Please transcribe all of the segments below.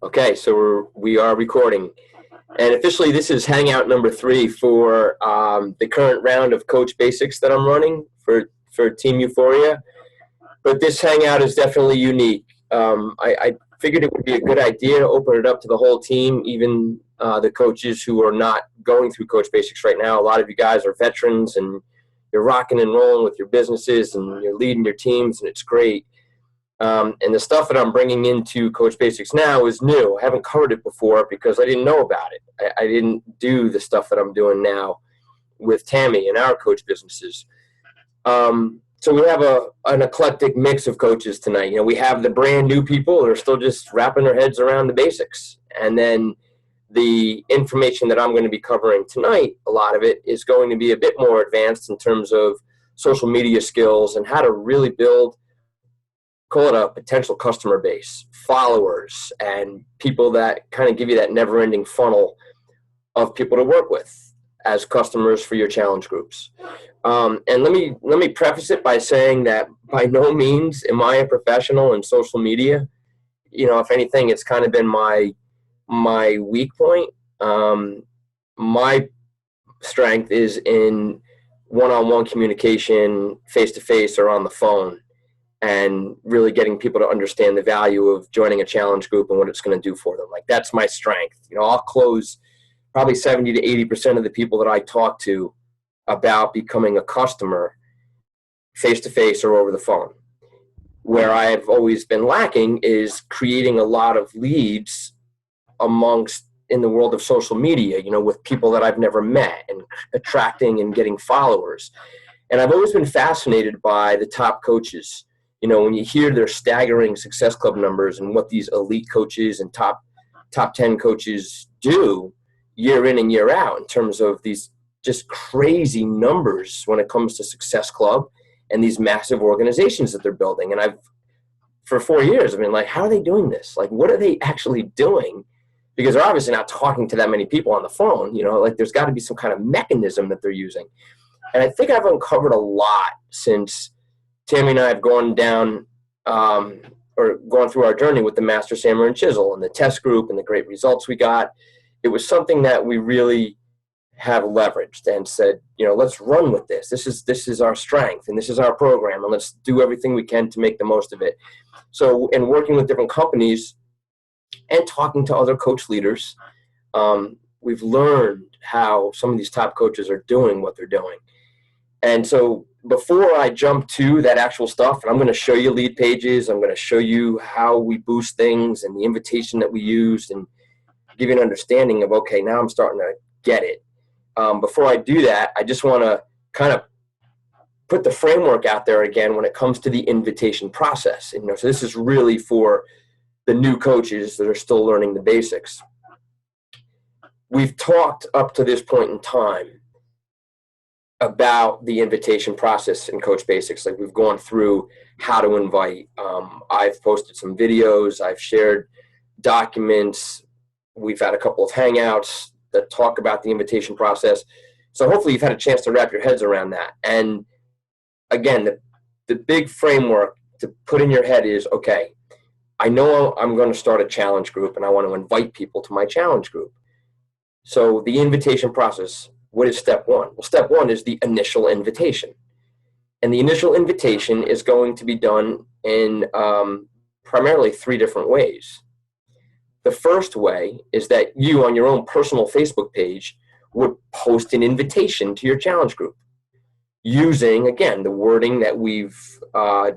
Okay, so we are recording. And officially, this is Hangout number 3 for the current round of Coach Basics that I'm running for Team Euphoria. But this Hangout is definitely unique. I figured it would be a good idea to open it up to the whole team, even the coaches who are not going through Coach Basics right now. A lot of you guys are veterans, and you're rocking and rolling with your businesses, and you're leading your teams, and it's great. And the stuff that I'm bringing into Coach Basics now is new. I haven't covered it before because I didn't know about it. I didn't do the stuff that I'm doing now with Tammy and our coach businesses. So we have an eclectic mix of coaches tonight. You know, we have the brand new people that are still just wrapping their heads around the basics. And then the information that I'm going to be covering tonight, a lot of it is going to be a bit more advanced in terms of social media skills and how to really build, call it a potential customer base, followers, and people that kind of give you that never-ending funnel of people to work with as customers for your challenge groups. And let me preface it by saying that by no means am I a professional in social media. You know, if anything, it's kind of been my weak point. My strength is in one-on-one communication, face-to-face or on the phone, and really getting people to understand the value of joining a challenge group and what it's going to do for them. Like, that's my strength. You know, I'll close probably 70 to 80% of the people that I talk to about becoming a customer face-to-face or over the phone. Where I've always been lacking is creating a lot of leads amongst in the world of social media, you know, with people that I've never met and attracting and getting followers. And I've always been fascinated by the top coaches. You know, when you hear their staggering Success Club numbers and what these elite coaches and top 10 coaches do year in and year out in terms of these just crazy numbers when it comes to Success Club and these massive organizations that they're building. And for 4 years, I've been like, how are they doing this? Like, what are they actually doing? Because they're obviously not talking to that many people on the phone. You know, like, there's got to be some kind of mechanism that they're using. And I think I've uncovered a lot since Tammy and I have gone down or gone through our journey with the Master Hammer and Chisel and the test group and the great results we got. It was something that we really have leveraged and said, you know, let's run with this. This is our strength and this is our program, and let's do everything we can to make the most of it. So, in working with different companies and talking to other coach leaders, we've learned how some of these top coaches are doing what they're doing. And so before I jump to that actual stuff, and I'm going to show you lead pages, I'm going to show you how we boost things and the invitation that we used and give you an understanding of, okay, now I'm starting to get it. Before I do that, I just want to kind of put the framework out there again when it comes to the invitation process. And, you know, so this is really for the new coaches that are still learning the basics. We've talked up to this point in time about the invitation process in Coach Basics. Like, we've gone through how to invite. I've posted some videos. I've shared documents. We've had a couple of Hangouts that talk about the invitation process. So hopefully you've had a chance to wrap your heads around that. And again, the big framework to put in your head is, okay, I know I'm going to start a challenge group and I want to invite people to my challenge group. So the invitation process, what is step one? Well, step one is the initial invitation. And the initial invitation is going to be done in primarily 3 different ways. The first way is that you, on your own personal Facebook page, would post an invitation to your challenge group using, again, the wording that we've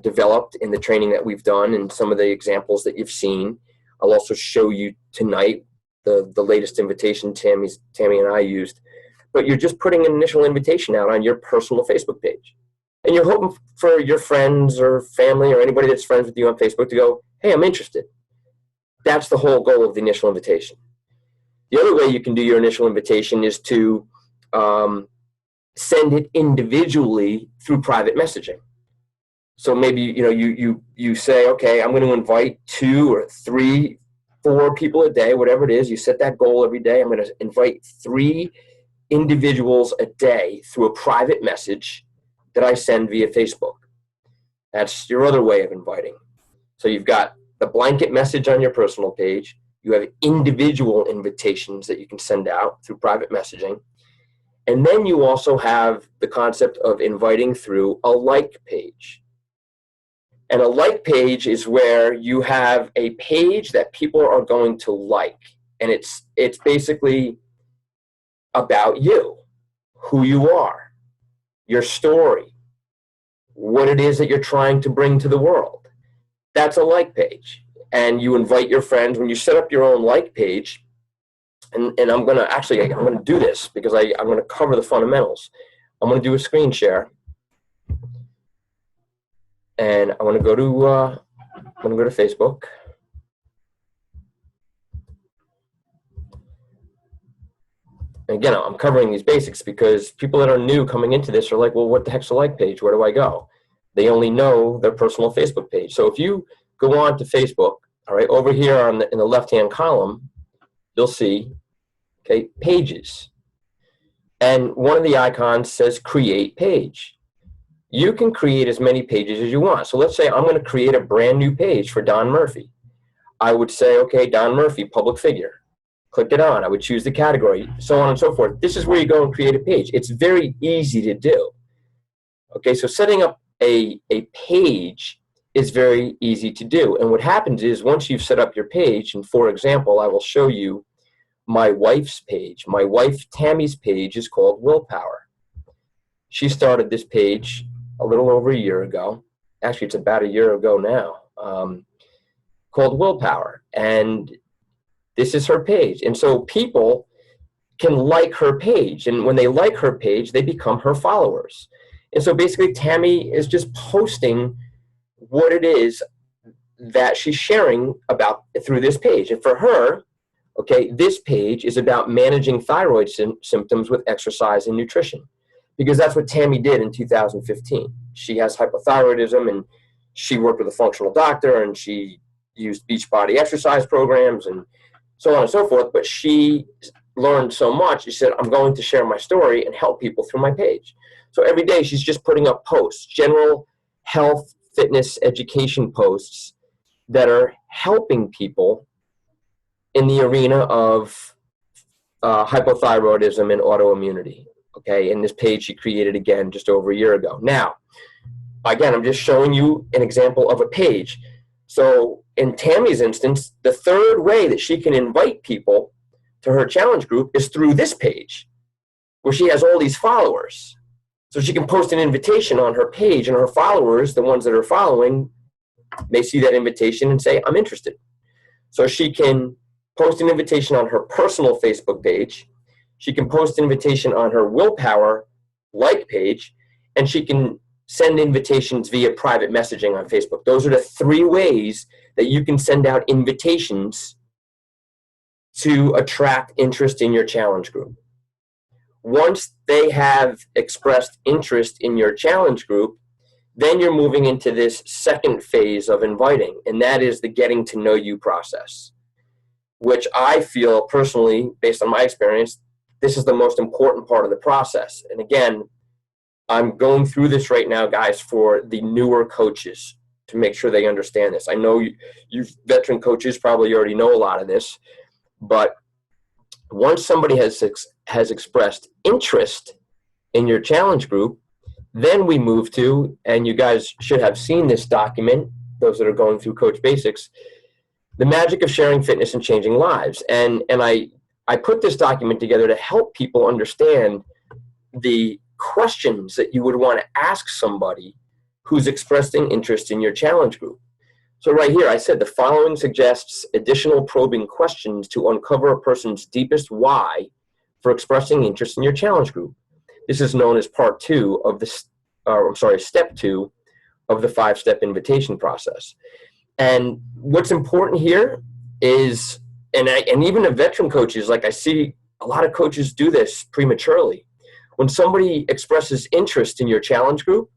developed in the training that we've done and some of the examples that you've seen. I'll also show you tonight the latest invitation Tammy and I used. But you're just putting an initial invitation out on your personal Facebook page. And you're hoping for your friends or family or anybody that's friends with you on Facebook to go, hey, I'm interested. That's the whole goal of the initial invitation. The other way you can do your initial invitation is to send it individually through private messaging. So maybe, you know, you say, okay, I'm going to invite 2 or 3, 4 people a day, whatever it is. You set that goal every day. I'm going to invite 3 individuals a day through a private message that I send via Facebook. That's your other way of inviting. So you've got the blanket message on your personal page. You have individual invitations that you can send out through private messaging. And then you also have the concept of inviting through a like page. And a like page is where you have a page that people are going to like. And it's basically about you, who you are, your story, what it is that you're trying to bring to the world. That's a like page. And you invite your friends. When you set up your own like page, and I'm going to do this because I'm going to cover the fundamentals. I'm going to do a screen share. And I want to go to Facebook. And again, I'm covering these basics because people that are new coming into this are like, well, what the heck's a like page? Where do I go? They only know their personal Facebook page. So if you go on to Facebook, all right, over here in the left-hand column, you'll see, okay, pages. And one of the icons says create page. You can create as many pages as you want. So let's say I'm going to create a brand new page for Don Murphy. I would say, okay, Don Murphy, public figure. Click it on. I would choose the category, so on and so forth. This is where you go and create a page. It's very easy to do. Okay, so setting up a page is very easy to do. And what happens is once you've set up your page, and for example, I will show you my wife's page. My wife Tammy's page is called Willpower. She started this page a little over a year ago. Actually, it's about a year ago now, called Willpower. And this is her page. And so people can like her page. And when they like her page, they become her followers. And so basically, Tammy is just posting what it is that she's sharing about through this page. And for her, okay, this page is about managing thyroid symptoms with exercise and nutrition, because that's what Tammy did in 2015. She has hypothyroidism, and she worked with a functional doctor, and she used Beachbody exercise programs and so on and so forth. But she learned so much. She said, I'm going to share my story and help people through my page. So every day she's just putting up posts, general health, fitness, education posts that are helping people in the arena of hypothyroidism and autoimmunity. Okay, and this page she created again just over a year ago. Now, again, I'm just showing you an example of a page. So in Tammy's instance, the third way that she can invite people to her challenge group is through this page, where she has all these followers. So she can post an invitation on her page, and her followers, the ones that are following, may see that invitation and say, I'm interested. So she can post an invitation on her personal Facebook page. She can post an invitation on her Willpower like page, and she can send invitations via private messaging on Facebook. Those are the three ways that you can send out invitations to attract interest in your challenge group. Once they have expressed interest in your challenge group, then you're moving into this second phase of inviting, and that is the getting to know you process, which I feel personally, based on my experience, this is the most important part of the process. And again, I'm going through this right now, guys, for the newer coaches to make sure they understand this. I know you veteran coaches probably already know a lot of this, but once somebody has expressed interest in your challenge group, then we move to, and you guys should have seen this document, those that are going through Coach Basics, the magic of sharing fitness and changing lives. And I put this document together to help people understand the questions that you would want to ask somebody who's expressing interest in your challenge group. So right here, I said the following suggests additional probing questions to uncover a person's deepest why for expressing interest in your challenge group. This is known as part two of step two of the 5-step invitation process. And what's important here is, and even the veteran coaches, like I see a lot of coaches do this prematurely. When somebody expresses interest in your challenge group,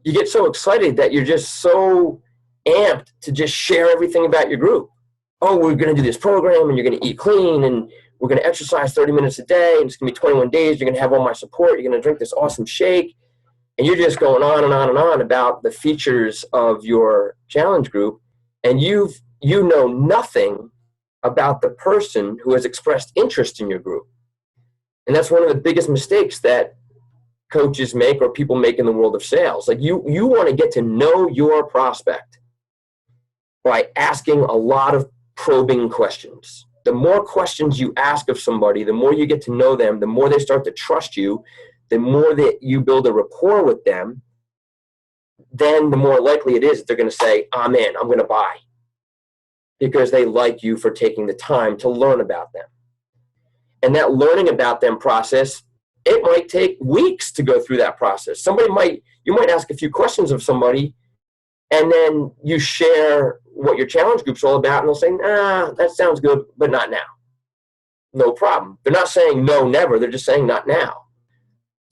you get so excited that you're just so amped to just share everything about your group. Oh, we're going to do this program, and you're going to eat clean, and we're going to exercise 30 minutes a day, and it's going to be 21 days. You're going to have all my support. You're going to drink this awesome shake. And you're just going on and on and on about the features of your challenge group, and you know nothing about the person who has expressed interest in your group. And that's one of the biggest mistakes that coaches make or people make in the world of sales. Like you want to get to know your prospect by asking a lot of probing questions. The more questions you ask of somebody, the more you get to know them, the more they start to trust you, the more that you build a rapport with them, then the more likely it is that they're going to say, I'm in, I'm going to buy, because they like you for taking the time to learn about them. And that learning about them process, it might take weeks to go through that process. You might ask a few questions of somebody, and then you share what your challenge group's all about, and they'll say, that sounds good, but not now. No problem. They're not saying no, never. They're just saying not now.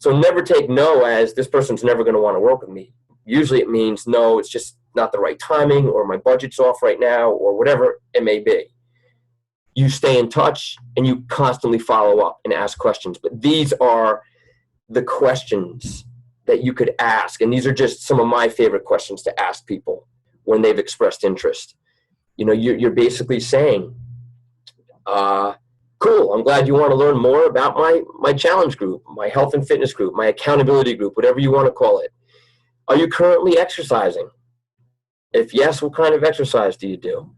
So never take no as this person's never going to want to work with me. Usually it means no, it's just not the right timing, or my budget's off right now, or whatever it may be. You stay in touch and you constantly follow up and ask questions. But these are the questions that you could ask. And these are just some of my favorite questions to ask people when they've expressed interest. You're basically saying, cool, I'm glad you want to learn more about my challenge group, my health and fitness group, my accountability group, whatever you want to call it. Are you currently exercising? If yes, what kind of exercise do you do?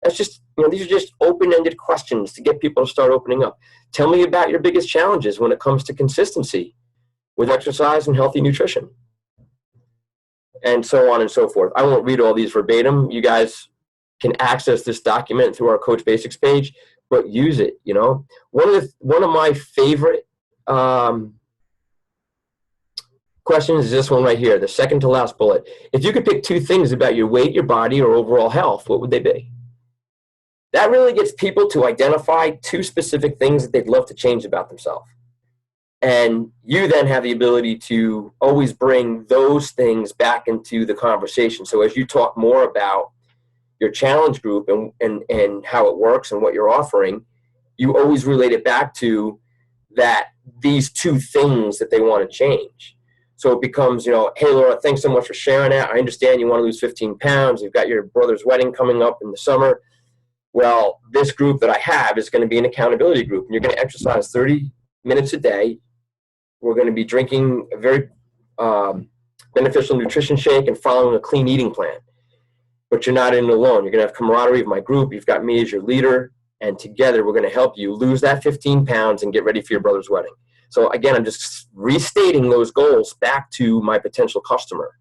That's just, these are just open-ended questions to get people to start opening up. Tell me about your biggest challenges when it comes to consistency with exercise and healthy nutrition, and so on and so forth. I won't read all these verbatim. You guys can access this document through our Coach Basics page, but use it. One of my favorite questions is this one right here, the second to last bullet. If you could pick two things about your weight, your body, or overall health, what would they be? That really gets people to identify two specific things that they'd love to change about themselves. And you then have the ability to always bring those things back into the conversation. So as you talk more about your challenge group and how it works and what you're offering, you always relate it back to that these two things that they want to change. So it becomes, hey, Laura, thanks so much for sharing that. I understand you want to lose 15 pounds. You've got your brother's wedding coming up in the summer. Well, this group that I have is going to be an accountability group, and you're going to exercise 30 minutes a day. We're going to be drinking a very beneficial nutrition shake and following a clean eating plan. But you're not in it alone. You're going to have camaraderie of my group. You've got me as your leader, and together we're going to help you lose that 15 pounds and get ready for your brother's wedding. So again, I'm just restating those goals back to my potential customer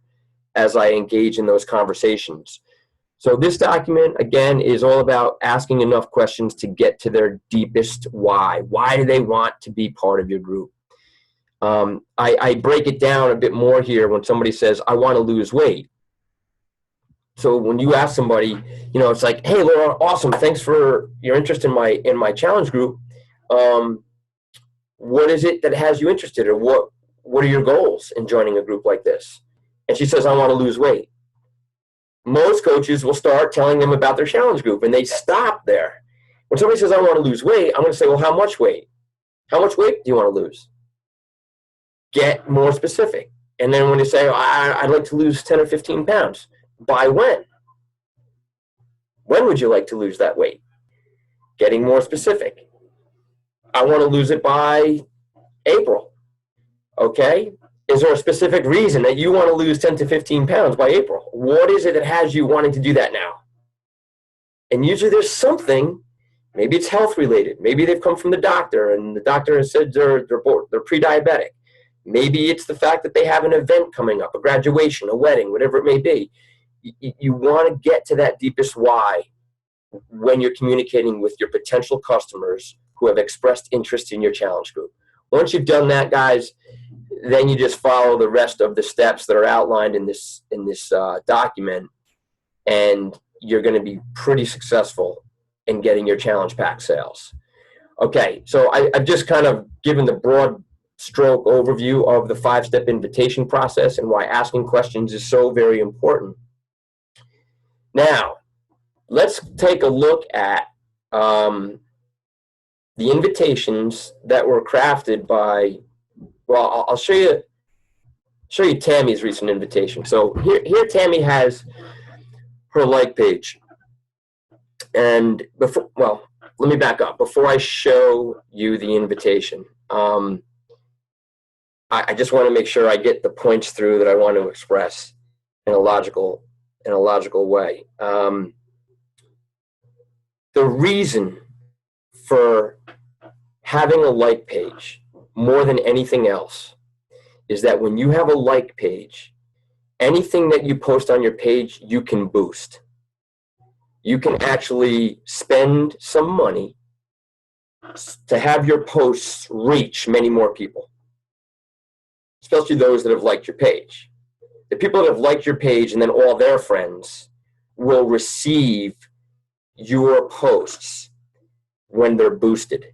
as I engage in those conversations. So this document, again, is all about asking enough questions to get to their deepest why. Why do they want to be part of your group? I break it down a bit more here when somebody says, I want to lose weight. So when you ask somebody, it's like, hey, Laura, awesome. Thanks for your interest in my challenge group. What is it that has you interested, or what are your goals in joining a group like this? And she says, I want to lose weight. Most coaches will start telling them about their challenge group, and they stop there. When somebody says, I want to lose weight, I'm going to say, well, how much weight? How much weight do you want to lose? Get more specific. And then when they say, I'd like to lose 10 or 15 pounds, by when? When would you like to lose that weight? Getting more specific. I want to lose it by April. Okay? Is there a specific reason that you want to lose 10 to 15 pounds by April? What is it that has you wanting to do that now? And usually there's something, maybe it's health related. Maybe they've come from the doctor and the doctor has said they're pre-diabetic. Maybe it's the fact that they have an event coming up, a graduation, a wedding, whatever it may be. You want to get to that deepest why when you're communicating with your potential customers who have expressed interest in your challenge group. Once you've done that, guys, then you just follow the rest of the steps that are outlined in this document, and you're going to be pretty successful in getting your challenge pack sales. Okay, so I've just kind of given the broad stroke overview of the 5-step invitation process and why asking questions is so very important. Now, let's take a look at the invitations that were crafted by, well, I'll show you Tammy's recent invitation. So here Tammy has her like page. And before, well, let me back up. Before I show you the invitation, I just want to make sure I get the points through that I want to express in a logical way. The reason for having a like page more than anything else is that when you have a like page, anything that you post on your page, you can boost. You can actually spend some money to have your posts reach many more people, especially those that have liked your page. The people that have liked your page and then all their friends will receive your posts when they're boosted.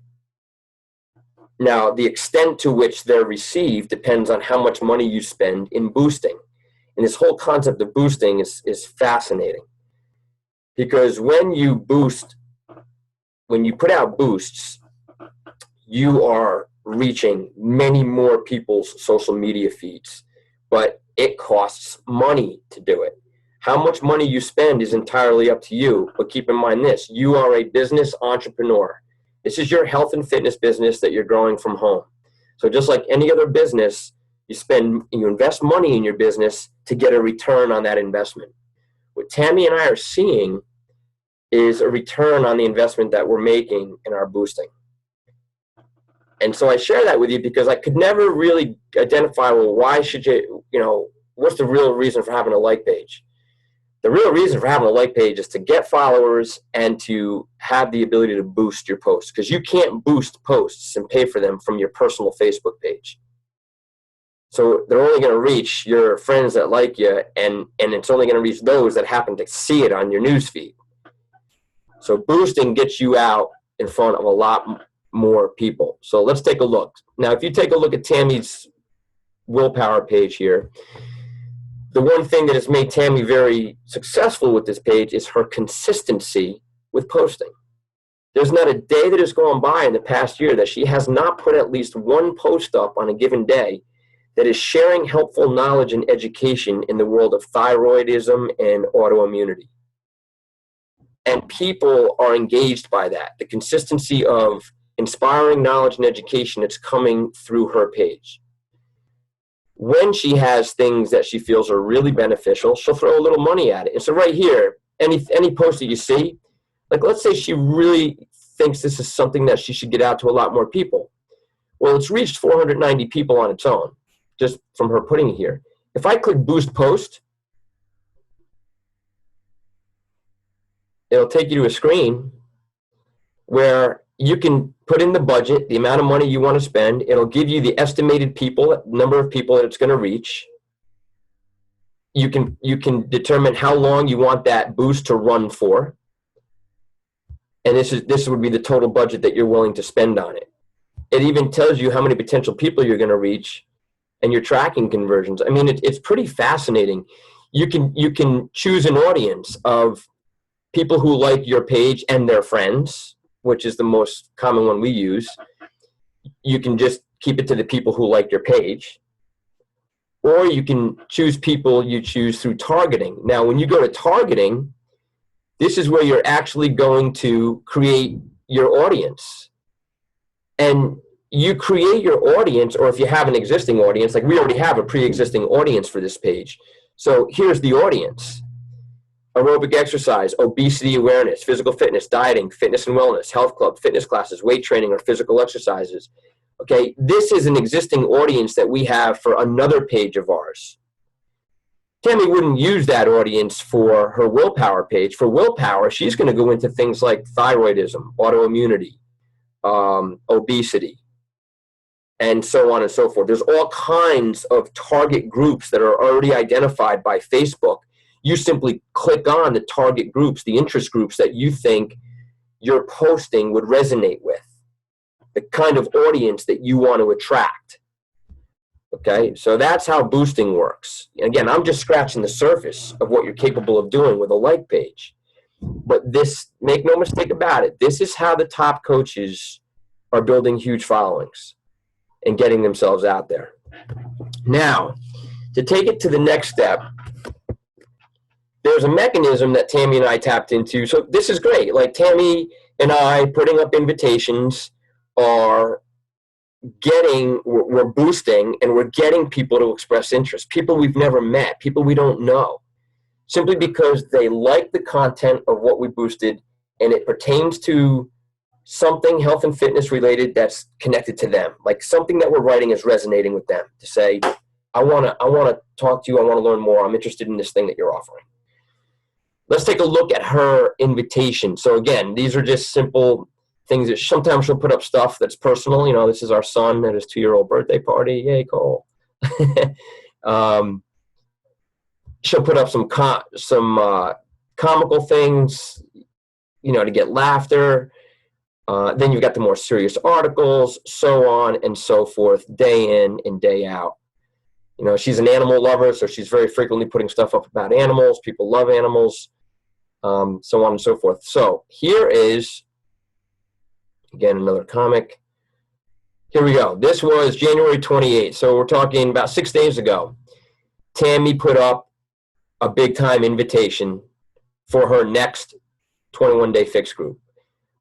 Now, the extent to which they're received depends on how much money you spend in boosting. And this whole concept of boosting is fascinating. Because when you boost, when you put out boosts, you are reaching many more people's social media feeds. But it costs money to do it. How much money you spend is entirely up to you. But keep in mind this, you are a business entrepreneur. This is your health and fitness business that you're growing from home. So just like any other business, you invest money in your business to get a return on that investment. What Tammy and I are seeing is a return on the investment that we're making in our boosting. And so I share that with you because I could never really identify, well, why should what's the real reason for having a like page? The real reason for having a like page is to get followers and to have the ability to boost your posts, because you can't boost posts and pay for them from your personal Facebook page. So they're only going to reach your friends that like you, and it's only going to reach those that happen to see it on your newsfeed. So boosting gets you out in front of a lot more people. So let's take a look. Now, if you take a look at Tammy's willpower page here, the one thing that has made Tammy very successful with this page is her consistency with posting. There's not a day that has gone by in the past year that she has not put at least one post up on a given day that is sharing helpful knowledge and education in the world of thyroidism and autoimmunity. And people are engaged by that. The consistency of inspiring knowledge and education that's coming through her page. When she has things that she feels are really beneficial, she'll throw a little money at it. And so right here, any post that you see, like let's say she really thinks this is something that she should get out to a lot more people. Well, it's reached 490 people on its own, just from her putting it here. If I click boost post, it'll take you to a screen where you can put in the budget, the amount of money you want to spend. It'll give you the estimated number of people that it's going to reach. You can determine how long you want that boost to run for. And this would be the total budget that you're willing to spend on it. It even tells you how many potential people you're going to reach and your tracking conversions. I mean, it's pretty fascinating. You can choose an audience of people who like your page and their friends, which is the most common one we use. You can just keep it to the people who like your page. Or you can choose people you choose through targeting. Now, when you go to targeting, this is where you're actually going to create your audience. And you create your audience, or if you have an existing audience, like we already have a pre-existing audience for this page. So here's the audience. Aerobic exercise, obesity awareness, physical fitness, dieting, fitness and wellness, health club, fitness classes, weight training, or physical exercises. Okay, this is an existing audience that we have for another page of ours. Tammy wouldn't use that audience for her willpower page. For willpower, she's going to go into things like thyroidism, autoimmunity, obesity, and so on and so forth. There's all kinds of target groups that are already identified by Facebook. You simply click on the target groups, the interest groups that you think your posting would resonate with, the kind of audience that you want to attract. Okay, so that's how boosting works. Again, I'm just scratching the surface of what you're capable of doing with a like page. But this, make no mistake about it, this is how the top coaches are building huge followings and getting themselves out there. Now, to take it to the next step, there's a mechanism that Tammy and I tapped into. So this is great. Like Tammy and I putting up invitations are we're boosting and we're getting people to express interest, people we've never met, people we don't know, simply because they like the content of what we boosted and it pertains to something health and fitness related that's connected to them. Like something that we're writing is resonating with them to say, I want to talk to you. I want to learn more. I'm interested in this thing that you're offering. Let's take a look at her invitation. So again, these are just simple things that sometimes she'll put up stuff that's personal. You know, this is our son at his 2-year-old birthday party. Yay, Cole. She'll put up some comical things, you know, to get laughter. Then you've got the more serious articles, so on and so forth, day in and day out. You know, she's an animal lover, so she's very frequently putting stuff up about animals. People love animals, so on and so forth. So here is, again, another comic. Here we go. This was January 28th, so we're talking about 6 days ago. Tammy put up a big-time invitation for her next 21-day fix group.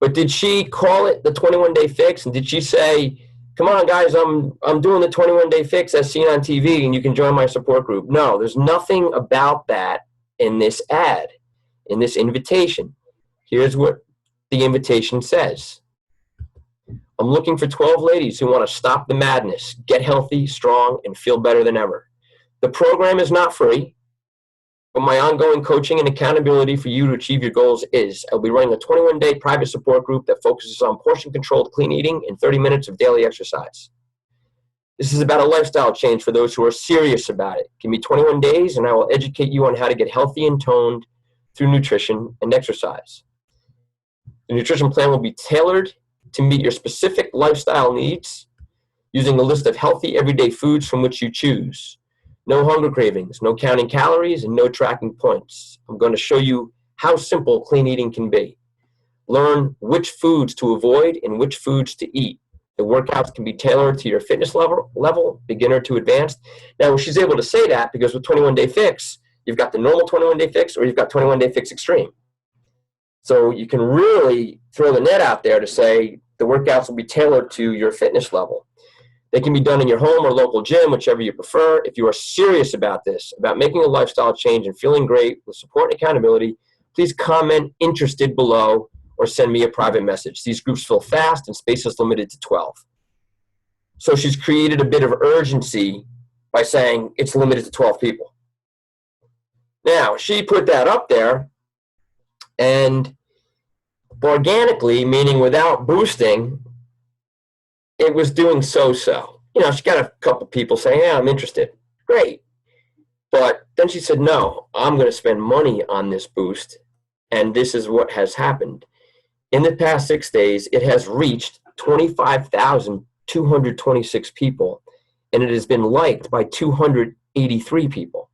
But did she call it the 21-day fix? And did she say, come on, guys, I'm doing the 21-day fix as seen on TV, and you can join my support group? No, there's nothing about that in this ad, in this invitation. Here's what the invitation says. I'm looking for 12 ladies who want to stop the madness, get healthy, strong, and feel better than ever. The program is not free, but my ongoing coaching and accountability for you to achieve your goals is. I'll be running a 21-day private support group that focuses on portion-controlled clean eating and 30 minutes of daily exercise. This is about a lifestyle change for those who are serious about it. Give me 21 days, and I will educate you on how to get healthy and toned through nutrition and exercise. The nutrition plan will be tailored to meet your specific lifestyle needs using a list of healthy everyday foods from which you choose. No hunger cravings, no counting calories, and no tracking points. I'm going to show you how simple clean eating can be. Learn which foods to avoid and which foods to eat. The workouts can be tailored to your fitness level, beginner to advanced. Now, she's able to say that because with 21-day fix, you've got the normal 21-day fix or you've got 21-day fix extreme. So you can really throw the net out there to say the workouts will be tailored to your fitness level. They can be done in your home or local gym, whichever you prefer. If you are serious about this, about making a lifestyle change and feeling great with support and accountability, please comment interested below or send me a private message. These groups fill fast and space is limited to 12. So she's created a bit of urgency by saying it's limited to 12 people. Now, she put that up there, and organically, meaning without boosting, it was doing so-so. You know, she got a couple people saying, yeah, I'm interested. Great. But then she said, no, I'm going to spend money on this boost, and this is what has happened. In the past 6 days, it has reached 25,226 people, and it has been liked by 283 people.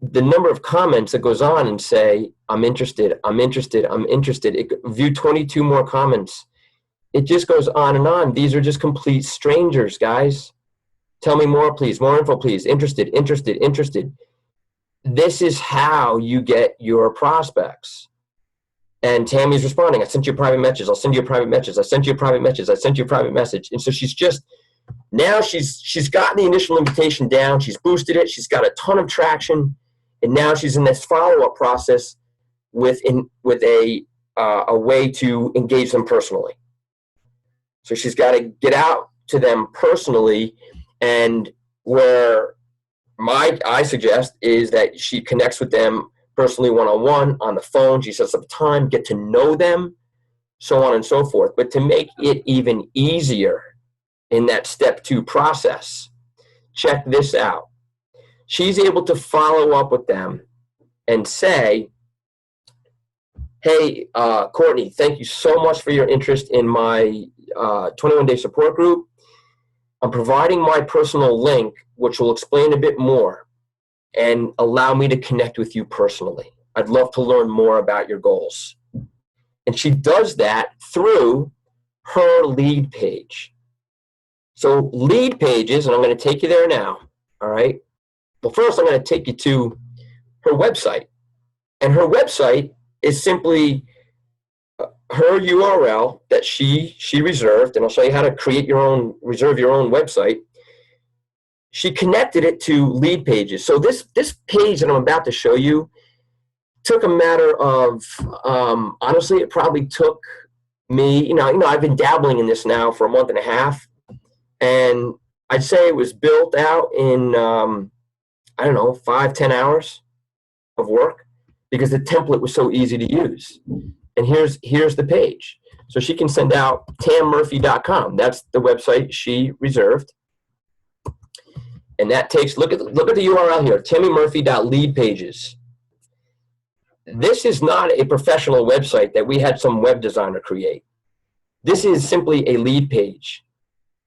The number of comments that goes on and say, I'm interested, I'm interested, I'm interested. View 22 more comments. It just goes on and on. These are just complete strangers, guys. Tell me more, please. More info, please. Interested, interested, interested. This is how you get your prospects. And Tammy's responding. I sent you a private message. I'll send you a private message. I sent you a private message. I sent you a private message. And so she's gotten the initial invitation down. She's boosted it. She's got a ton of traction. And now she's in this follow-up process with a way to engage them personally. So she's got to get out to them personally, and where I suggest is that she connects with them personally one-on-one, on the phone. She sets up time, get to know them, so on and so forth. But to make it even easier in that step 2 process, check this out. She's able to follow up with them and say, hey, Courtney, thank you so much for your interest in my 21-day support group. I'm providing my personal link, which will explain a bit more and allow me to connect with you personally. I'd love to learn more about your goals. And she does that through her lead page. So lead pages, and I'm going to take you there now, all right? Well, first I'm going to take you to her website. And her website is simply her URL that she reserved, and I'll show you how to reserve your own website. She connected it to lead pages. So this page that I'm about to show you took a matter of, honestly, it probably took me, I've been dabbling in this now for a month and a half, and I'd say it was built out in, 5-10 hours of work, because the template was so easy to use. And here's the page. So she can send out tammurphy.com. That's the website she reserved. And that takes, look at the URL here, tammymurphy.leadpages. This is not a professional website that we had some web designer create. This is simply a lead page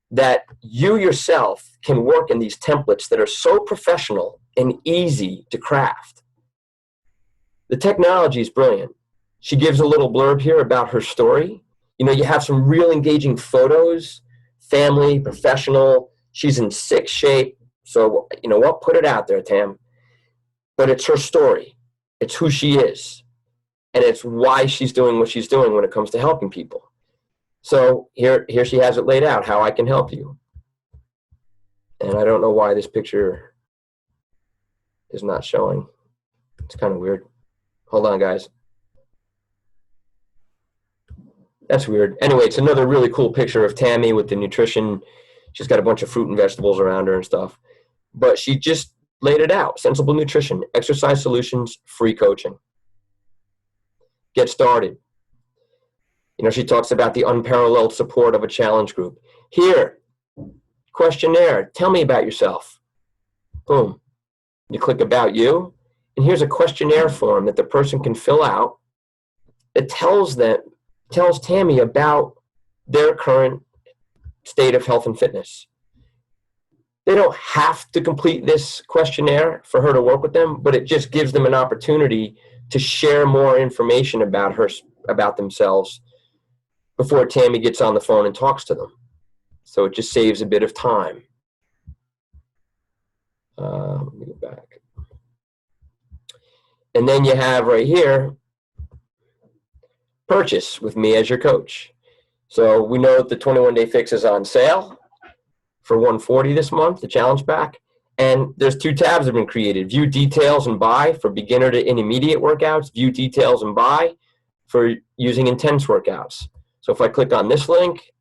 that you yourself can work in these templates that are so professional and easy to craft. The technology is brilliant. She gives a little blurb here about her story. You have some real engaging photos, family, professional. She's in sick shape. So, you know what? Put it out there, Tam. But it's her story. It's who she is. And it's why she's doing what she's doing when it comes to helping people. So here she has it laid out, how I can help you. And I don't know why this picture is not showing. It's kind of weird. Hold on, guys. That's weird. Anyway, it's another really cool picture of Tammy with the nutrition. She's got a bunch of fruit and vegetables around her and stuff. But she just laid it out. Sensible nutrition, exercise solutions, free coaching. Get started. She talks about the unparalleled support of a challenge group. Here, questionnaire. Tell me about yourself. Boom. You click about you. And here's a questionnaire form that the person can fill out that tells Tammy about their current state of health and fitness. They don't have to complete this questionnaire for her to work with them, but it just gives them an opportunity to share more information about themselves before Tammy gets on the phone and talks to them. So it just saves a bit of time. Let me go back. And then you have right here, purchase with me as your coach. So we know that the 21-day fix is on sale for $140 this month, the challenge pack. And there's 2 tabs that have been created: view details and buy for beginner to intermediate workouts, view details and buy for using intense workouts. So if I click on this link,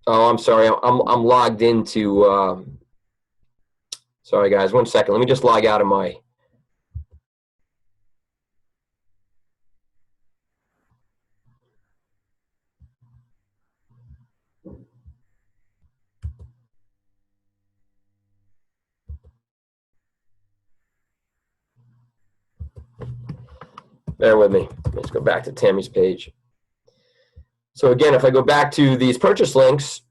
oh, I'm sorry, I'm logged into, sorry guys, 1 second. Let me just log out of my, bear with me. Let's go back to Tammy's page. So again, if I go back to these purchase links,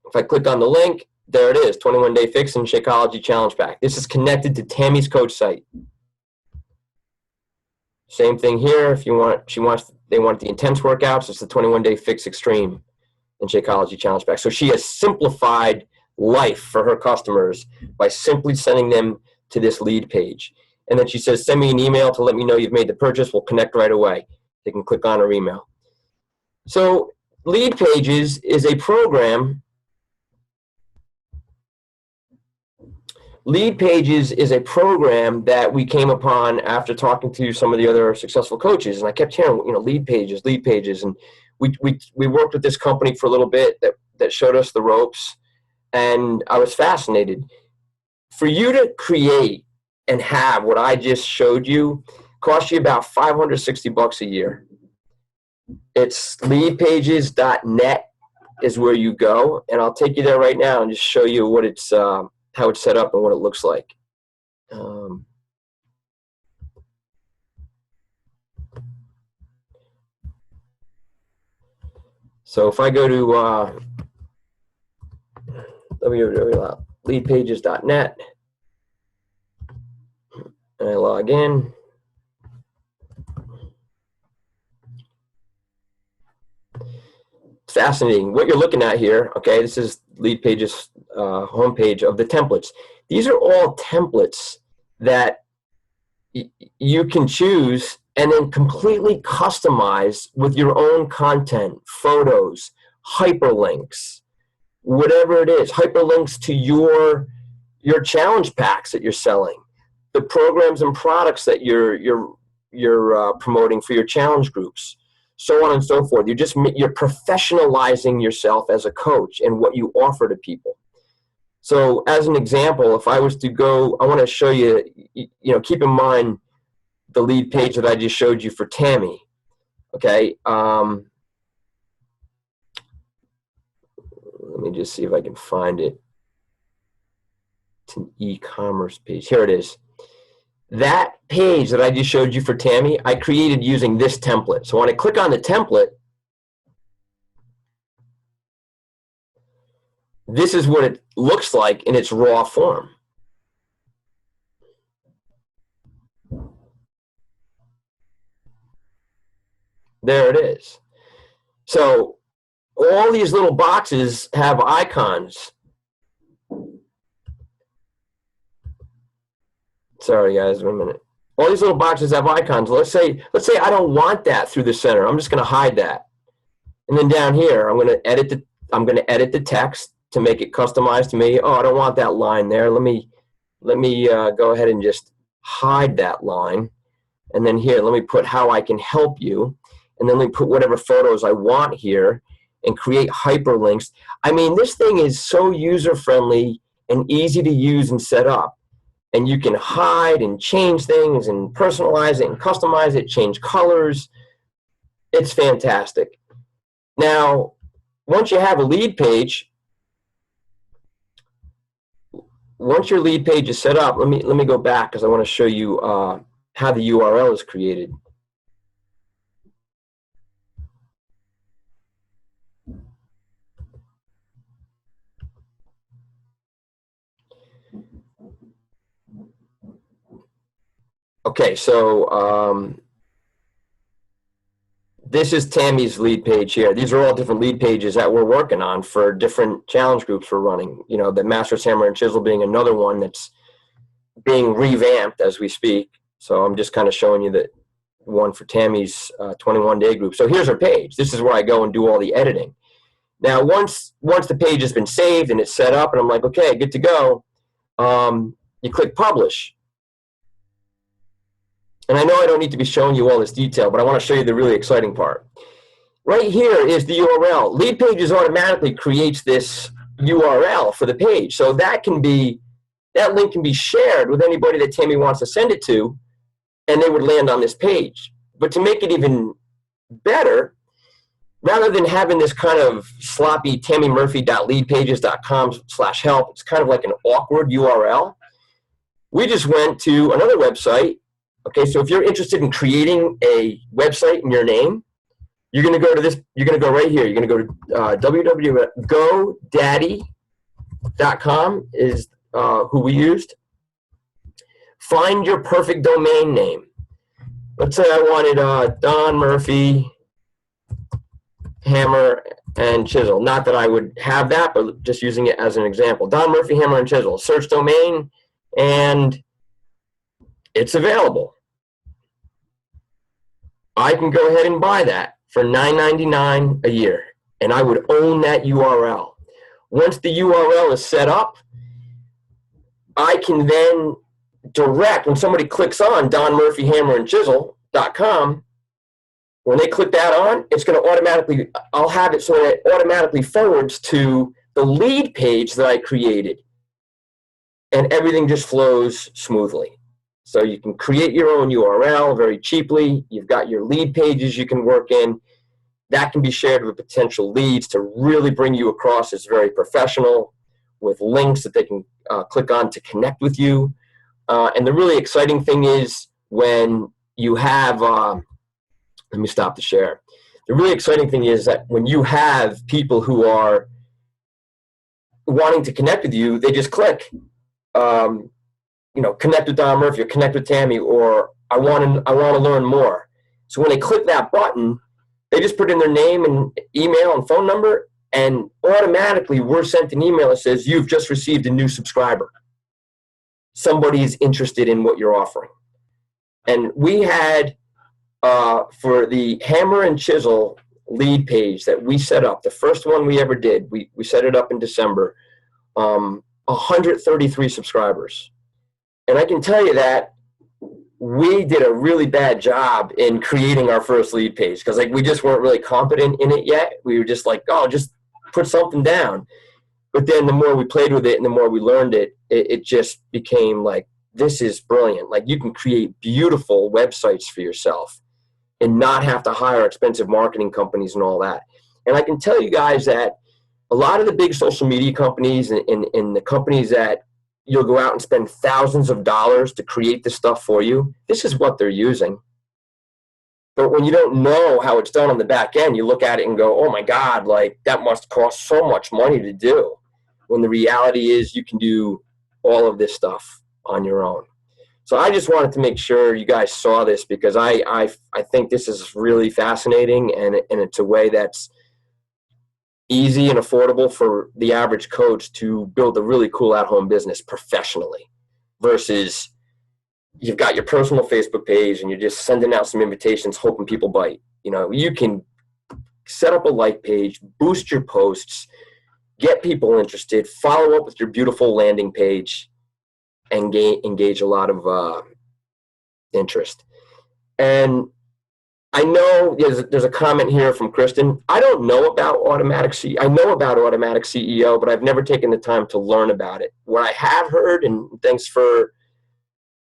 if I click on the link, there it is, 21-day fix and Shakeology challenge pack. This is connected to Tammy's coach site. Same thing here. If you want, they want the intense workouts. It's the 21-day fix extreme and Shakeology challenge pack. So she has simplified life for her customers by simply sending them to this lead page. And then she says, send me an email to let me know you've made the purchase. We'll connect right away. They can click on her email. So lead pages is a program. Lead pages is a program that we came upon after talking to some of the other successful coaches. And I kept hearing, lead pages. And we worked with this company for a little bit that showed us the ropes. And I was fascinated. For you to create and have what I just showed you costs you about $560 a year. It's leadpages.net is where you go. And I'll take you there right now and just show you what it's, how it's set up and what it looks like. So if I go to leadpages.net and I log in, it's fascinating. What you're looking at here, okay, this is Lead Pages homepage of the templates. These are all templates that you can choose and then completely customize with your own content, photos, hyperlinks, whatever it is, hyperlinks to your challenge packs that you're selling, the programs and products that you're promoting for your challenge groups, so on and so forth. You're professionalizing yourself as a coach and what you offer to people. So as an example, if I was to go, I want to show you, keep in mind the lead page that I just showed you for Tammy. Okay. Let me just see if I can find it. It's an e-commerce page. Here it is. That page that I just showed you for Tammy, I created using this template. So when I click on the template, this is what it looks like in its raw form. There it is. So all these little boxes have icons. Sorry guys, wait a minute. All these little boxes have icons. Let's say I don't want that through the center. I'm just going to hide that. And then down here, I'm going to edit the text to make it customized to me. Oh, I don't want that line there. Let me go ahead and just hide that line. And then here, let me put how I can help you. And then let me put whatever photos I want here and create hyperlinks. I mean, this thing is so user-friendly and easy to use and set up. And you can hide and change things and personalize it and customize it, change colors. It's fantastic. Now, once you have a lead page, once your lead page is set up, let me go back because I want to show you how the URL is created. Okay, so this is Tammy's lead page here. These are all different lead pages that we're working on for different challenge groups we're running. You know, the Masters Hammer and Chisel being another one that's being revamped as we speak. So I'm just kind of showing you the one for Tammy's 21-day group. So here's her page. This is where I go and do all the editing. Now, once the page has been saved and it's set up, and I'm like, okay, good to go, you click Publish. And I know I don't need to be showing you all this detail, but I want to show you the really exciting part. Right here is the URL. Lead Pages automatically creates this URL for the page. So that link can be shared with anybody that Tammy wants to send it to, and they would land on this page. But to make it even better, rather than having this kind of sloppy tammymurphy.leadpages.com/help, it's kind of like an awkward URL. We just went to another website. Okay, so if you're interested in creating a website in your name, you're going to go to this. You're going to go right here. You're going to go to www.godaddy.com is who we used. Find your perfect domain name. Let's say I wanted Don Murphy Hammer and Chisel. Not that I would have that, but just using it as an example. Don Murphy Hammer and Chisel. Search domain, and it's available. I can go ahead and buy that for $9.99 a year, and I would own that URL. Once the URL is set up, I can then direct, when somebody clicks on donmurphyhammerandchisel.com, when they click that on, it's going to automatically, I'll have it so it automatically forwards to the lead page that I created, and everything just flows smoothly. So you can create your own URL very cheaply. You've got your lead pages you can work in. That can be shared with potential leads to really bring you across as very professional, with links that they can click on to connect with you. And the really exciting thing is when you have, let me stop the share. The really exciting thing is that when you have people who are wanting to connect with you, they just click. Connect with Don Murphy or connect with Tammy, or I want to learn more. So when they click that button, they just put in their name and email and phone number, and automatically we're sent an email that says you've just received a new subscriber. Somebody is interested in what you're offering. And we had for the hammer and chisel lead page that we set up, the first one we ever did, we set it up in December, 133 subscribers. And I can tell you that we did a really bad job in creating our first lead page because like we just weren't really competent in it yet. We were just like, oh, just put something down. But then the more we played with it and the more we learned it, it just became like, this is brilliant. Like you can create beautiful websites for yourself and not have to hire expensive marketing companies and all that. And I can tell you guys that a lot of the big social media companies and the companies that you'll go out and spend thousands of dollars to create this stuff for you, this is what they're using. But when you don't know how it's done on the back end, you look at it and go, oh my God, like that must cost so much money to do. When the reality is you can do all of this stuff on your own. So I just wanted to make sure you guys saw this because I think this is really fascinating and it's a way that's easy and affordable for the average coach to build a really cool at-home business professionally versus you've got your personal Facebook page and you're just sending out some invitations hoping people bite. You know, you can set up a like page, boost your posts, get people interested, follow up with your beautiful landing page, and engage a lot of interest. And I know there's a comment here from Kristen. I don't know about automatic I know about automatic CEO, but I've never taken the time to learn about it. What I have heard, and thanks for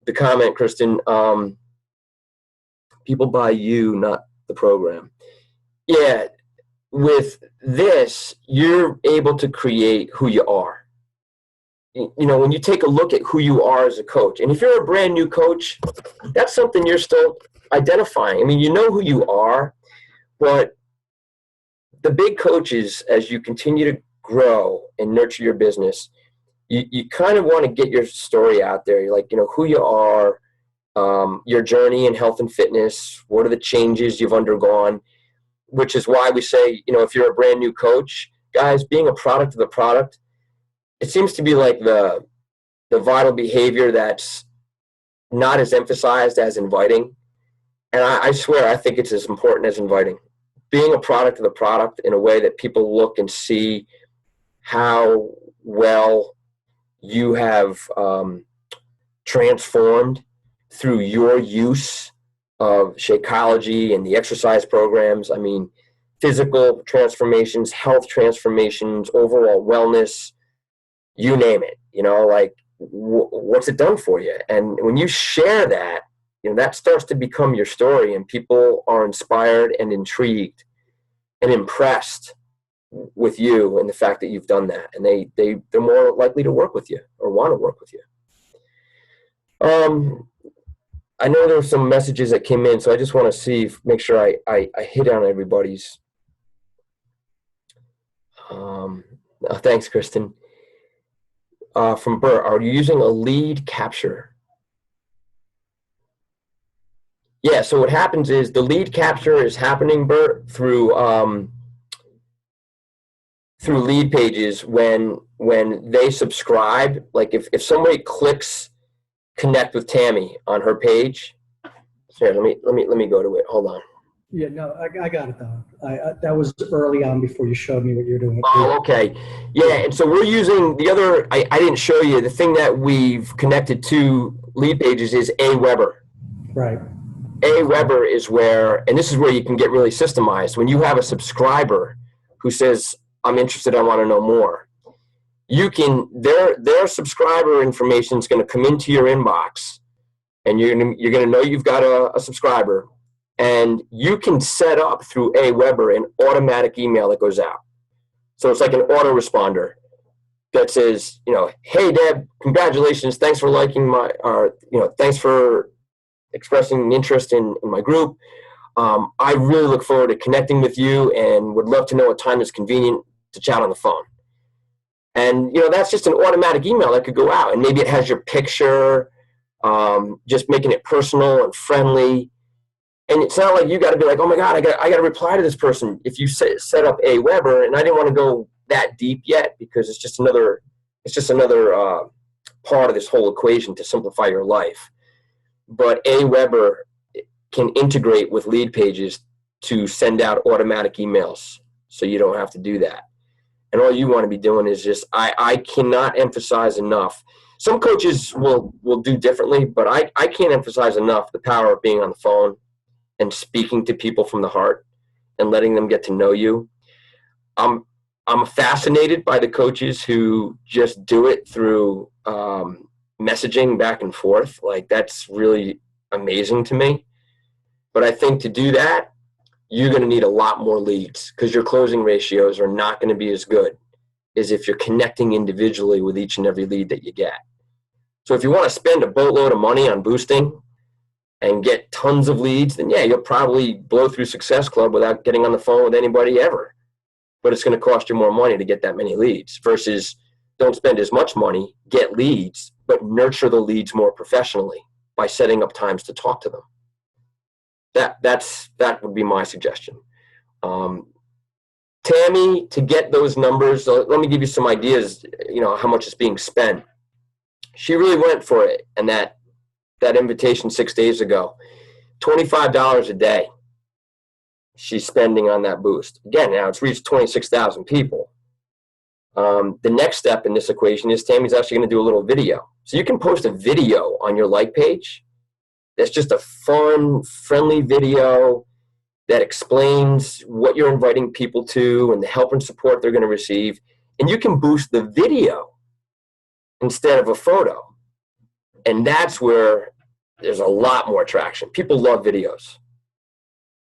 the comment, Kristen, people buy you, not the program. Yeah, with this, you're able to create who you are. You know, when you take a look at who you are as a coach, and if you're a brand new coach, that's something you're still identifying. I mean, you know who you are, but the big coaches, as you continue to grow and nurture your business, you kind of want to get your story out there. You're like, you know, who you are, your journey in health and fitness, what are the changes you've undergone, which is why we say, you know, if you're a brand new coach, guys, being a product of the product, it seems to be like the vital behavior that's not as emphasized as inviting. And I swear, I think it's as important as inviting. Being a product of the product in a way that people look and see how well you have transformed through your use of Shakeology and the exercise programs. I mean, physical transformations, health transformations, overall wellness, you name it, you know, like what's it done for you? And when you share that, you know, that starts to become your story and people are inspired and intrigued and impressed with you and the fact that you've done that. And they're more likely to work with you or want to work with you. I know there were some messages that came in, so I just want to make sure I hit on everybody's. Thanks, Kristen. From Bert, are you using a lead capture? Yeah, so what happens is the lead capture is happening, Bert, through lead pages when they subscribe. Like if somebody clicks connect with Tammy on her page. Here, let me go to it. Hold on. Yeah, no, I got it though. That was early on before you showed me what you're doing. Oh, okay. Yeah, and so we're using the other, I didn't show you, the thing that we've connected to lead pages is Aweber. Right. Aweber is where, and this is where you can get really systemized. When you have a subscriber who says, I'm interested, I want to know more, you can, their subscriber information is going to come into your inbox, and you're going to know you've got a subscriber. And you can set up through Aweber an automatic email that goes out. So it's like an autoresponder that says, you know, hey, Deb, congratulations. Thanks for liking thanks for expressing interest in my group. I really look forward to connecting with you and would love to know what time is convenient to chat on the phone. And, you know, that's just an automatic email that could go out. And maybe it has your picture, just making it personal and friendly. And it's not like you got to be like, oh my God, I got to reply to this person. If you set up Aweber, and I didn't want to go that deep yet because it's just another part of this whole equation to simplify your life. But Aweber can integrate with lead pages to send out automatic emails so you don't have to do that. And all you want to be doing is just, I cannot emphasize enough. Some coaches will do differently, but I can't emphasize enough the power of being on the phone and speaking to people from the heart and letting them get to know you. I'm fascinated by the coaches who just do it through messaging back and forth. Like, that's really amazing to me. But I think to do that, you're going to need a lot more leads, because your closing ratios are not going to be as good as if you're connecting individually with each and every lead that you get. So if you want to spend a boatload of money on boosting and get tons of leads, then yeah, you'll probably blow through Success Club without getting on the phone with anybody ever. But it's going to cost you more money to get that many leads, versus don't spend as much money, get leads, but nurture the leads more professionally by setting up times to talk to them. That would be my suggestion. Tammy, to get those numbers, let me give you some ideas, how much is being spent. She really went for it. And that invitation 6 days ago, $25 a day she's spending on that boost. Again, now it's reached 26,000 people. The next step in this equation is Tammy's actually going to do a little video. So you can post a video on your like page. That's just a fun, friendly video that explains what you're inviting people to and the help and support they're going to receive. And you can boost the video instead of a photo. And that's where there's a lot more traction. People love videos.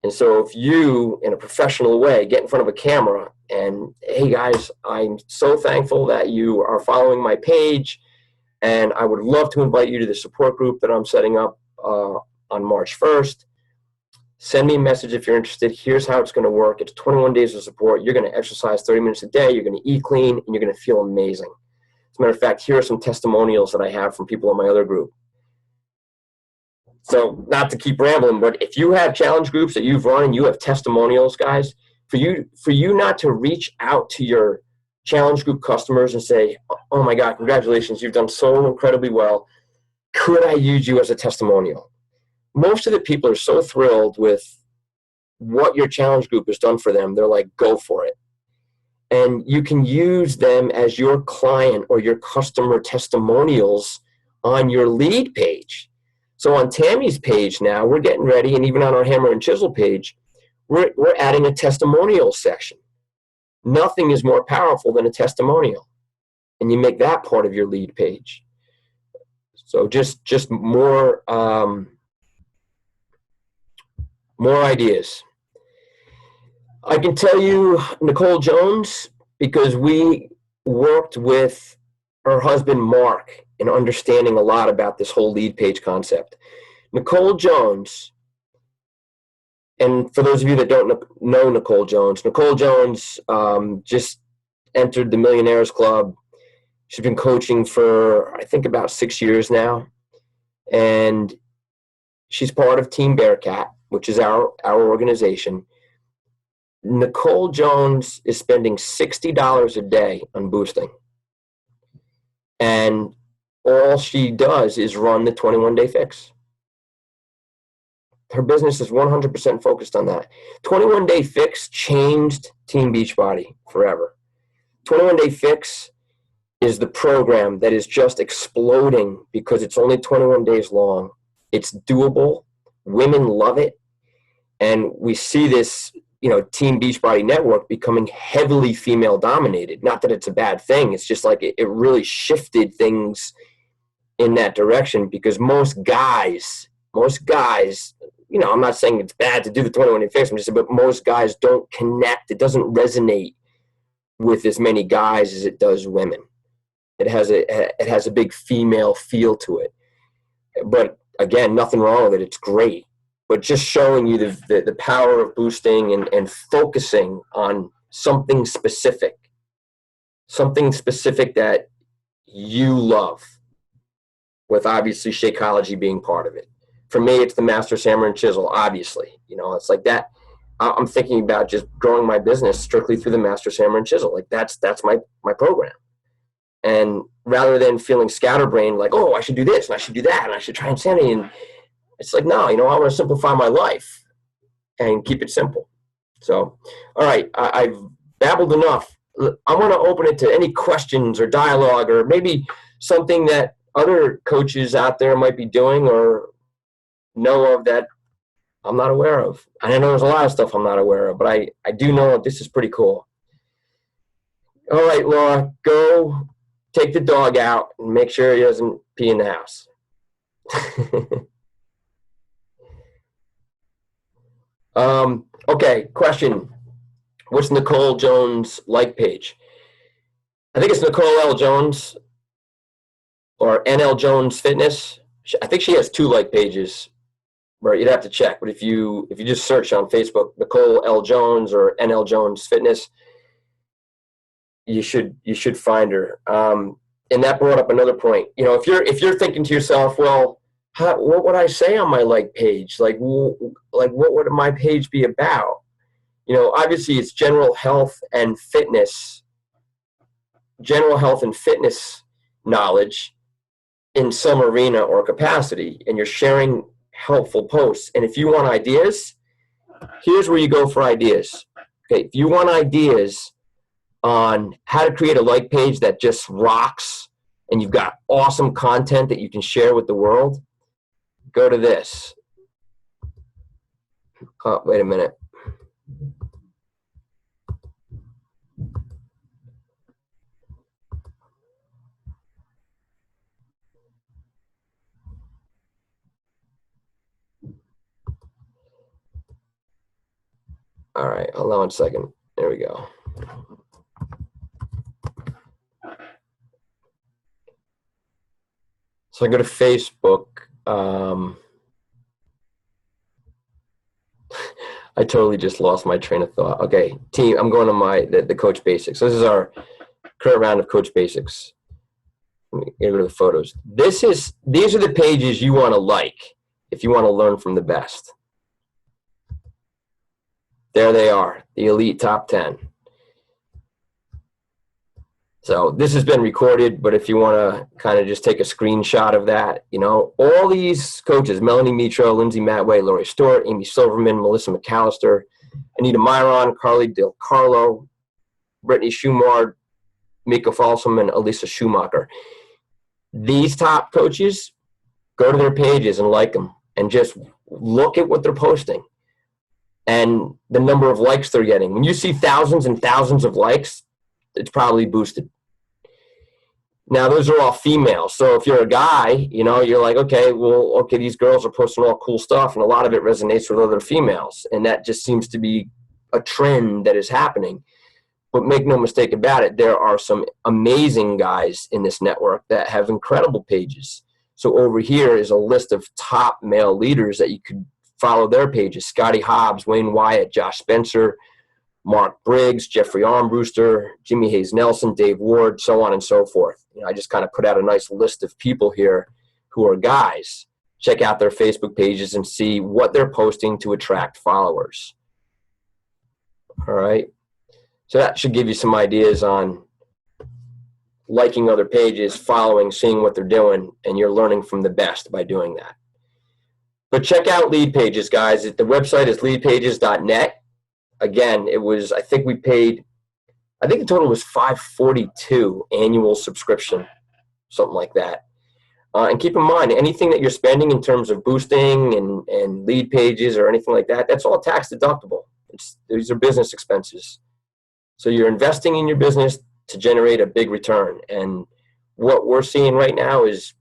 And so if you, in a professional way, get in front of a camera and, hey guys, I'm so thankful that you are following my page, and I would love to invite you to the support group that I'm setting up on March 1st. Send me a message if you're interested. Here's how it's going to work. It's 21 days of support. You're going to exercise 30 minutes a day. You're going to eat clean, and you're going to feel amazing. As a matter of fact, here are some testimonials that I have from people in my other group. So not to keep rambling, but if you have challenge groups that you've run and you have testimonials, guys, for you not to reach out to your challenge group customers and say, oh my God, congratulations, you've done so incredibly well. Could I use you as a testimonial? Most of the people are so thrilled with what your challenge group has done for them. They're like, go for it. And you can use them as your client or your customer testimonials on your lead page. So on Tammy's page now, we're getting ready, and even on our Hammer and Chisel page, we're adding a testimonial section. Nothing is more powerful than a testimonial. And you make that part of your lead page. So just more ideas. I can tell you Nicole Jones, because we worked with her husband Mark in understanding a lot about this whole lead page concept. Nicole Jones, and for those of you that don't know Nicole Jones just entered the Millionaires Club. She's been coaching for, I think, about 6 years now. And she's part of Team Bearcat, which is our organization. Nicole Jones is spending $60 a day on boosting. And all she does is run the 21-day fix. Her business is 100% focused on that. 21-day fix changed Team Beachbody forever. 21-day fix is the program that is just exploding because it's only 21 days long. It's doable. Women love it. And we see this, Team Beachbody Network becoming heavily female dominated. Not that it's a bad thing. It's just like it really shifted things in that direction, because most guys, I'm not saying it's bad to do the 21-day fix. I'm just saying, but most guys don't connect. It doesn't resonate with as many guys as it does women. It has a big female feel to it. But again, nothing wrong with it. It's great. But just showing you the power of boosting and focusing on something specific that you love, with obviously Shakeology being part of it. For me, it's the Master Hammer and Chisel, obviously. It's like that. I'm thinking about just growing my business strictly through the Master Hammer and Chisel. Like that's my program. And rather than feeling scatterbrained, like, oh, I should do this and I should do that and I should try insanity, and It's like, no, I want to simplify my life and keep it simple. So, all right, I've babbled enough. I want to open it to any questions or dialogue, or maybe something that other coaches out there might be doing or know of that I'm not aware of. And I know there's a lot of stuff I'm not aware of, but I do know that this is pretty cool. All right, Laura, go take the dog out and make sure he doesn't pee in the house. Okay, question. What's Nicole Jones' like page? I think it's Nicole L. Jones or NL Jones Fitness. I think she has 2 like pages, but you'd have to check. But if you just search on Facebook, Nicole L. Jones or NL Jones Fitness, you should find her. And that brought up another point. If you're thinking to yourself, well, what would I say on my like page? Like what would my page be about? Obviously it's general health and fitness knowledge in some arena or capacity, and you're sharing helpful posts. And if you want ideas, here's where you go for ideas. Okay, if you want ideas on how to create a like page that just rocks and you've got awesome content that you can share with the world, go to this. Oh, wait a minute. All right, hold on 1 second. There we go. So I go to Facebook. I totally just lost my train of thought. Okay, team, I'm going to the Coach Basics. This is our current round of Coach Basics. Let me get rid of the photos. These are the pages you want to like if you want to learn from the best. There they are, the Elite Top 10. So this has been recorded, but if you want to kind of just take a screenshot of that, all these coaches, Melanie Mitro, Lindsay Matway, Lori Stewart, Amy Silverman, Melissa McAllister, Anita Myron, Carly Del Carlo, Brittany Schumard, Mika Falsam, and Elisa Schumacher. These top coaches, go to their pages and like them and just look at what they're posting and the number of likes they're getting. When you see thousands and thousands of likes, it's probably boosted. Now, those are all females. So if you're a guy, you're like, okay, these girls are posting all cool stuff, and a lot of it resonates with other females. And that just seems to be a trend that is happening. But make no mistake about it, there are some amazing guys in this network that have incredible pages. So over here is a list of top male leaders that you could follow their pages. Scotty Hobbs, Wayne Wyatt, Josh Spencer, Mark Briggs, Jeffrey Armbruster, Jimmy Hayes Nelson, Dave Ward, so on and so forth. I just kind of put out a nice list of people here who are guys. Check out their Facebook pages and see what they're posting to attract followers. All right. So that should give you some ideas on liking other pages, following, seeing what they're doing, and you're learning from the best by doing that. But check out Lead Pages, guys. The website is leadpages.net. Again, I think the total was $542 annual subscription, something like that. And keep in mind, anything that you're spending in terms of boosting and lead pages or anything like that, that's all tax deductible. These are business expenses. So you're investing in your business to generate a big return. And what we're seeing right now is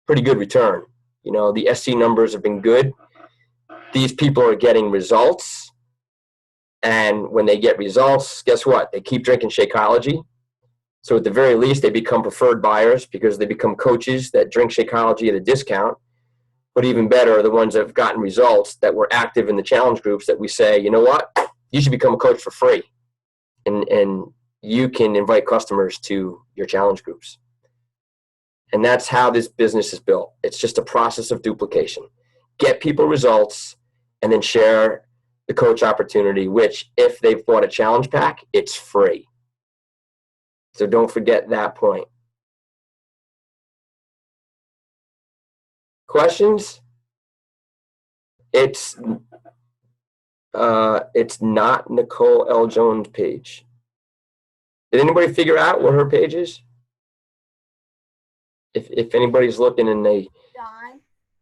pretty good return. The SC numbers have been good. These people are getting results. And when they get results, guess what? They keep drinking Shakeology. So at the very least, they become preferred buyers because they become coaches that drink Shakeology at a discount. But even better are the ones that have gotten results that were active in the challenge groups that we say, you know what? You should become a coach for free. And you can invite customers to your challenge groups. And that's how this business is built. It's just a process of duplication. Get people results and then share the coach opportunity, which if they've bought a challenge pack, it's free. So don't forget that point. Questions? It's not Nicole L. Jones' page. Did anybody figure out what her page is? If anybody's looking and they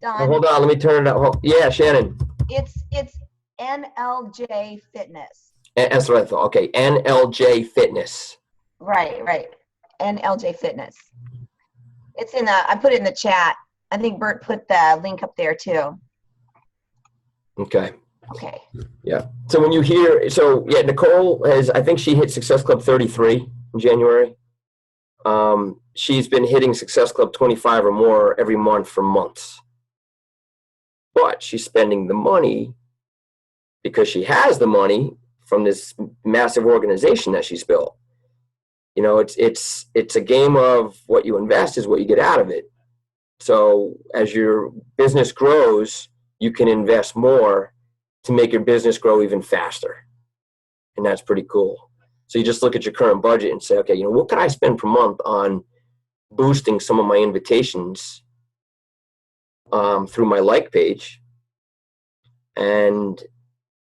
Don. Oh, hold on, let me turn it up. Yeah, Shannon. It's NLJ Fitness. That's what I thought. Okay, NLJ Fitness. Right. NLJ Fitness. It's in the. I put it in the chat. I think Bert put the link up there too. Okay. Okay. Yeah. So when you hear, Nicole has, I think she hit Success Club 33 in January. She's been hitting Success Club 25 or more every month for months. But she's spending the money because she has the money from this massive organization that she's built. You know, it's a game of what you invest is what you get out of it. So as your business grows, you can invest more to make your business grow even faster. And that's pretty cool. So you just look at your current budget and say, okay, you know, what can I spend per month on boosting some of my invitations through my like page? And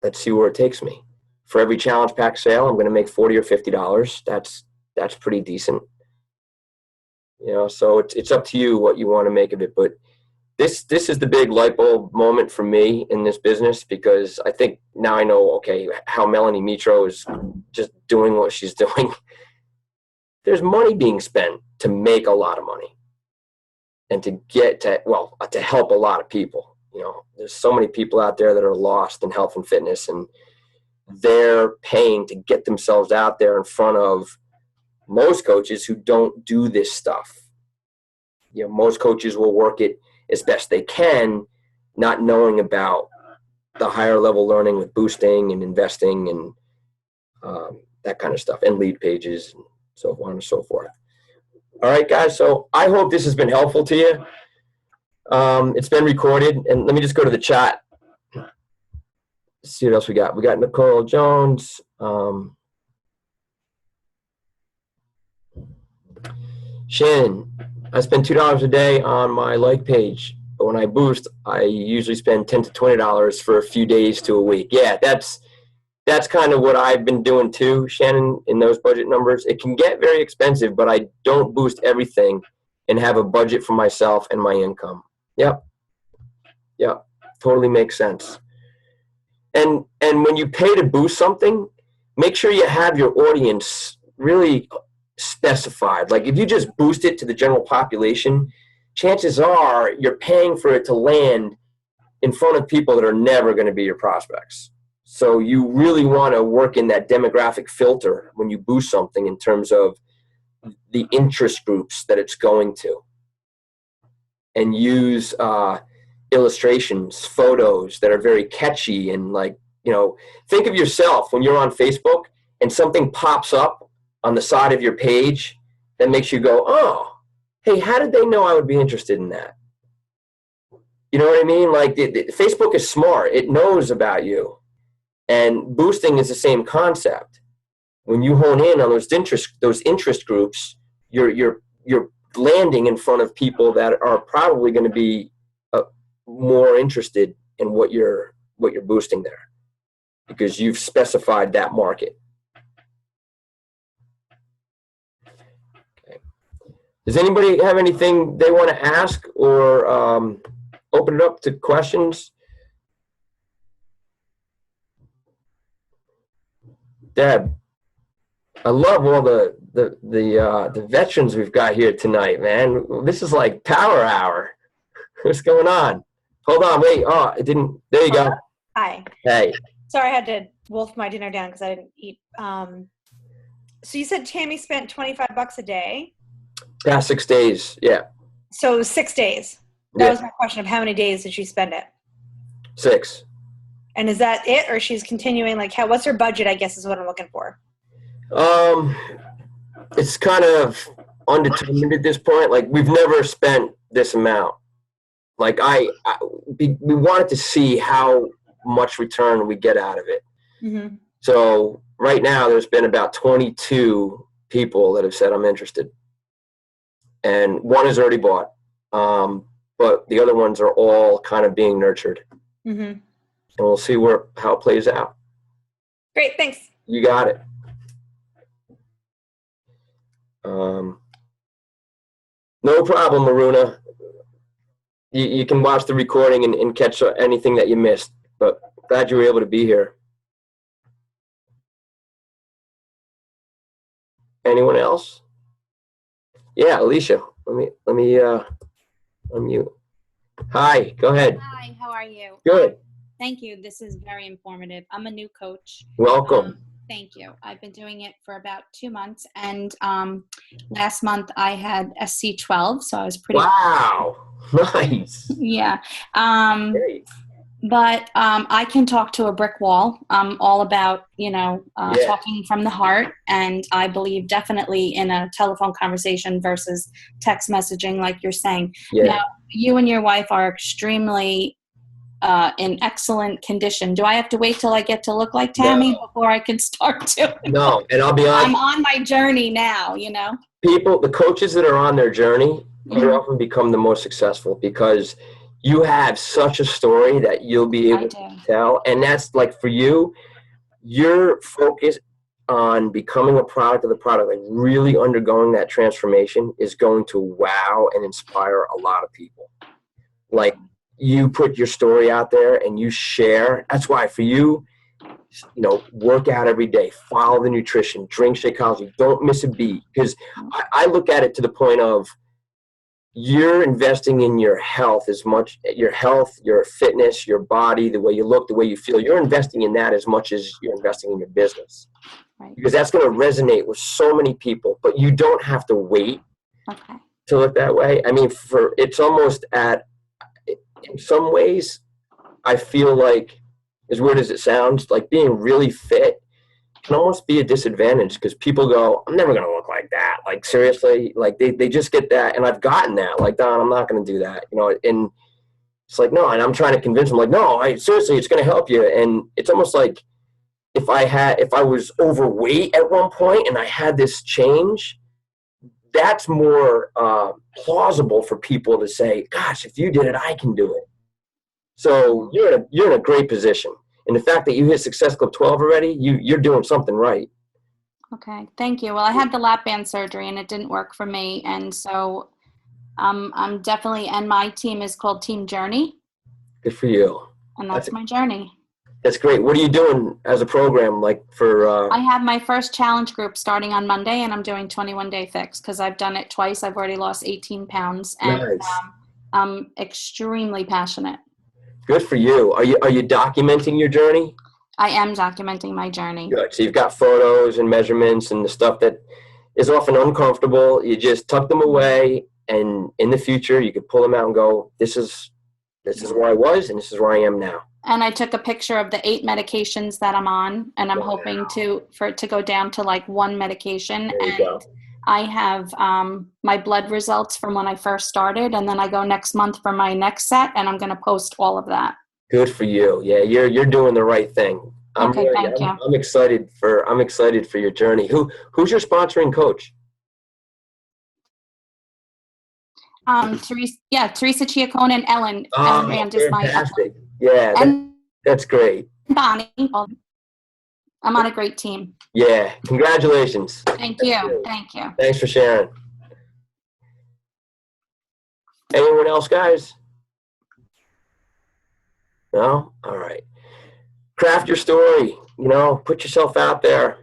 let's see where it takes me. For every challenge pack sale, I'm going to make $40 or $50. That's pretty decent. You know, so it's up to you what you want to make of it. But this is the big light bulb moment for me in this business, because I think now I know, okay, how Melanie Mitro is just doing what she's doing. There's money being spent to make a lot of money and to help a lot of people. You know, there's so many people out there that are lost in health and fitness, and they're paying to get themselves out there in front of most coaches who don't do this stuff. You know, most coaches will work it as best they can, not knowing about the higher level learning with boosting and investing and that kind of stuff, and lead pages and so on and so forth. All right, guys. So I hope this has been helpful to you. It's been recorded, and let me just go to the chat. Let's see what else we got. We got Nicole Jones. Shannon, I spend $2 a day on my like page, but when I boost, I usually spend $10 to $20 for a few days to a week. Yeah, that's kind of what I've been doing too, Shannon, in those budget numbers. It can get very expensive, but I don't boost everything and have a budget for myself and my income. Yep, totally makes sense. And when you pay to boost something, make sure you have your audience really specified. Like if you just boost it to the general population, chances are you're paying for it to land in front of people that are never going to be your prospects. So you really want to work in that demographic filter when you boost something in terms of the interest groups that it's going to, and use illustrations, photos that are very catchy. And like, you know, think of yourself when you're on Facebook and something pops up on the side of your page that makes you go, oh, hey, how did they know I would be interested in that? You know what I mean? Like Facebook is smart. It knows about you. And boosting is the same concept. When you hone in on those interest groups, you're landing in front of people that are probably going to be more interested in what you're boosting there, because you've specified that market. Okay. Does anybody have anything they want to ask, or open it up to questions? Deb, I love all the veterans we've got here tonight, man. This is like power hour. What's going on? Hold on, wait. Oh, it didn't. There you go. Hi. Hey. Sorry, I had to wolf my dinner down because I didn't eat. So you said Tammy spent $25 a day? Past 6 days, yeah. So 6 days. That was my question of how many days did she spend it? 6. And is that it, or she's continuing? Like, what's her budget? I guess is what I'm looking for. It's kind of undetermined at this point. Like, we've never spent this amount. Like, we wanted to see how much return we get out of it. Mm-hmm. So right now, there's been about 22 people that have said I'm interested, and one is already bought. But the other ones are all kind of being nurtured. Mm-hmm. and we'll see how it plays out. Great, thanks. You got it. No problem, Maruna. You can watch the recording and catch anything that you missed, but glad you were able to be here. Anyone else? Yeah, Alicia. Let me unmute. Hi, go ahead. Hi, how are you? Good. Thank you. This is very informative. I'm a new coach. Welcome. Thank you. I've been doing it for about 2 months, and last month I had SC12, so I was pretty. Wow, nice. Yeah. Great. But I can talk to a brick wall. I'm all about, Yeah. talking from the heart, and I believe definitely in a telephone conversation versus text messaging, like you're saying. Yeah. Now, you and your wife are extremely in excellent condition. Do I have to wait till I get to look like Tammy before I can start doing it? No, and I'll be honest. I'm on my journey now, The coaches that are on their journey very often become the most successful because you have such a story that you'll be able to tell. And that's like for you, your focus on becoming a product of the product, like really undergoing that transformation is going to wow and inspire a lot of people. Like you put your story out there and you share. That's why for you, work out every day, follow the nutrition, drink Shakeology, don't miss a beat. Because I look at it to the point of you're investing in your health your fitness, your body, the way you look, the way you feel. You're investing in that as much as you're investing in your business. Right. Because that's going to resonate with so many people, but you don't have to wait to look that way. I mean, it's almost in some ways, I feel like, as weird as it sounds, like being really fit can almost be a disadvantage because people go, I'm never going to look like that. Like, seriously, like they just get that. And I've gotten that. Like, Don, I'm not going to do that. And it's like, no. And I'm trying to convince them, like, no, seriously, it's going to help you. And it's almost like if I was overweight at one point and I had this change, that's more plausible for people to say, gosh, if you did it, I can do it. So you're in a great position. And the fact that you hit Success Club 12 already, you're doing something right. Okay, thank you. Well, I had the lap band surgery and it didn't work for me. And so I'm definitely, and my team is called Team Journey. Good for you. And that's my journey. That's great. What are you doing as a program? Like I have my first challenge group starting on Monday, and I'm doing 21-day fix because I've done it twice. I've already lost 18 pounds. And nice. I'm extremely passionate. Good for you. Are you documenting your journey? I am documenting my journey. Good. So you've got photos and measurements and the stuff that is often uncomfortable. You just tuck them away, and in the future you could pull them out and go, this is where I was and this is where I am now. And I took a picture of the 8 medications that I'm on, and I'm hoping for it to go down to like 1 medication. There you go. I have my blood results from when I first started, and then I go next month for my next set, and I'm going to post all of that. Good for you. Yeah, you're doing the right thing. Thank you. I'm excited for your journey. Who's your sponsoring coach? Teresa Chiacone and Ellen. Oh, Rand is fantastic. Yeah, that's great. Bonnie. I'm on a great team. Yeah, congratulations. Thank you. Thank you. Thanks for sharing. Anyone else, guys? No? All right. Craft your story. Put yourself out there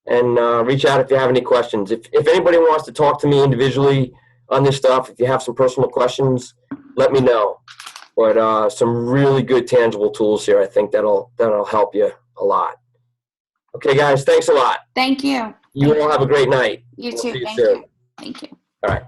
and reach out if you have any questions. If anybody wants to talk to me individually on this stuff, if you have some personal questions, let me know. But some really good tangible tools here. I think that'll help you a lot. Okay, guys, thanks a lot. Thank you. You all have a great night. You too. Thank you. Thank you. All right.